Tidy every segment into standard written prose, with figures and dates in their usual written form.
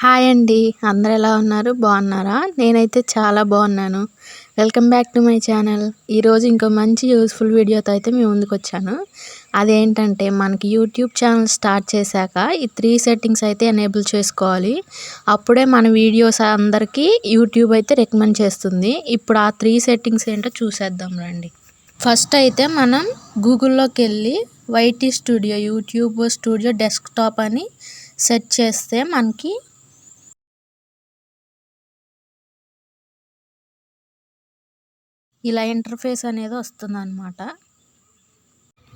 Hi అండి. అందరూ ఎలా ఉన్నారు? బాగున్నారా? నేనైతే చాలా బాగున్నాను. Welcome back to my channel. ఈరోజు ఇంకో మంచి యూజ్ఫుల్ వీడియోతో అయితే మీ ముందుకొచ్చాను. అదేంటంటే మనకి యూట్యూబ్ ఛానల్ స్టార్ట్ చేశాక ఈ 3 సెట్టింగ్స్ అయితే ఎనేబుల్ చేసుకోవాలి. అప్పుడే మన వీడియోస్ అందరికీ యూట్యూబ్ అయితే రికమెండ్ చేస్తుంది. ఇప్పుడు ఆ 3 సెట్టింగ్స్ ఏంటో చూసేద్దాం రండి. ఫస్ట్ అయితే మనం గూగుల్లోకి వెళ్ళి YT studio YouTube studio desktop అని సెర్చ్ చేస్తే మనకి ఇలా ఇంటర్ఫేస్ అనేది వస్తుందన్నమాట.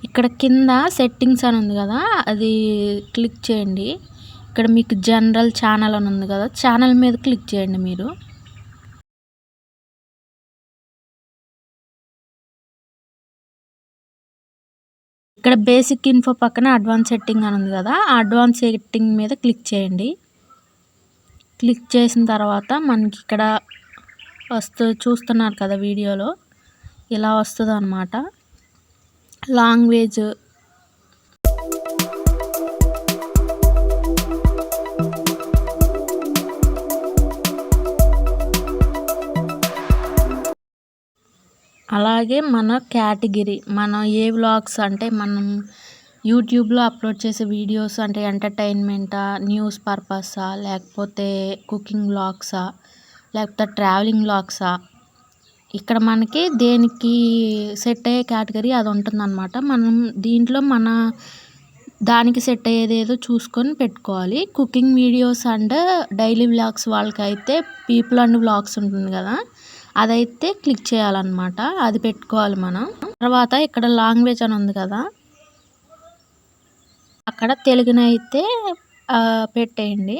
ఇక్కడ కింద సెట్టింగ్స్ అని ఉంది కదా, అది క్లిక్ చేయండి. ఇక్కడ మీకు జనరల్ ఛానల్ అని ఉంది కదా, ఛానల్ మీద క్లిక్ చేయండి. మీరు ఇక్కడ బేసిక్ ఇన్ఫో పక్కన అడ్వాన్స్ సెట్టింగ్ అని ఉంది కదా, ఆ అడ్వాన్స్ సెట్టింగ్ మీద క్లిక్ చేయండి. క్లిక్ చేసిన తర్వాత మనకి ఇక్కడ చూస్తున్నారు కదా వీడియోలో, ఇలా వస్తుంది అన్నమాట. లాంగ్వేజ్, అలాగే మన కేటగిరీ, మనం ఏ వ్లాగ్స్ అంటే మనం యూట్యూబ్లో అప్లోడ్ చేసే వీడియోస్ అంటే ఎంటర్టైన్మెంటా, న్యూస్ పర్పసా, లేకపోతే కుకింగ్ వ్లాగ్సా, లేకపోతే ట్రావెలింగ్ వ్లాగ్సా, ఇక్కడ మనకి దేనికి సెట్ అయ్యే కేటగిరీ అది ఉంటుందన్నమాట. మనం దీంట్లో మన దానికి సెట్ అయ్యేది ఏదో చూసుకొని పెట్టుకోవాలి. Cooking videos and daily vlogs వాళ్ళకైతే పీపుల్ అండ్ వ్లాగ్స్ ఉంటుంది కదా, అదైతే క్లిక్ చేయాలన్నమాట. అది పెట్టుకోవాలి మనం. తర్వాత ఇక్కడ లాంగ్వేజ్ అని ఉంది కదా, అక్కడ తెలుగునైతే పెట్టేయండి.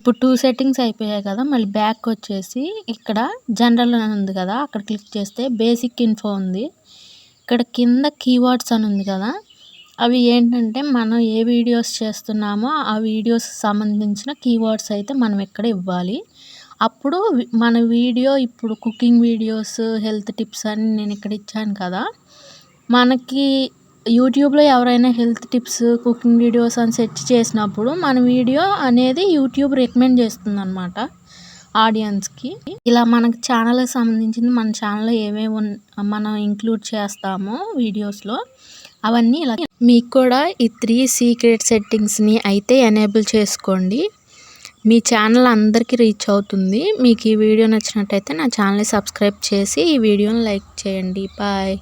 ఇప్పుడు 2 సెట్టింగ్స్ అయిపోయాయి కదా, మళ్ళీ బ్యాక్ వచ్చేసి ఇక్కడ జనరల్ అని ఉంది కదా, అక్కడ క్లిక్ చేస్తే బేసిక్ ఇన్ఫో ఉంది. ఇక్కడ కింద కీవర్డ్స్ అని ఉంది కదా, అవి ఏంటంటే మనం ఏ వీడియోస్ చేస్తున్నామో ఆ వీడియోస్ సంబంధించిన కీవర్డ్స్ అయితే మనం ఇక్కడ ఇవ్వాలి. అప్పుడు మన వీడియో ఇప్పుడు కుకింగ్ వీడియోస్, హెల్త్ టిప్స్ అని నేను ఇక్కడ ఇచ్చాను కదా, మనకి యూట్యూబ్లో ఎవరైనా హెల్త్ టిప్స్, కుకింగ్ వీడియోస్ అని సెర్చ్ చేసినప్పుడు మన వీడియో అనేది యూట్యూబ్ రికమెండ్ చేస్తుంది అన్నమాట ఆడియన్స్కి. ఇలా మనకి ఛానల్కి సంబంధించింది మన ఛానల్లో ఏమేమి మనం ఇంక్లూడ్ చేస్తామో వీడియోస్లో అవన్నీ ఇలా. మీకు కూడా ఈ 3 సీక్రెట్ సెట్టింగ్స్ని అయితే ఎనేబుల్ చేసుకోండి. మీ ఛానల్ అందరికీ రీచ్ అవుతుంది. మీకు ఈ వీడియో నచ్చినట్టయితే నా ఛానల్ని సబ్స్క్రైబ్ చేసి ఈ వీడియోని లైక్ చేయండి. బాయ్.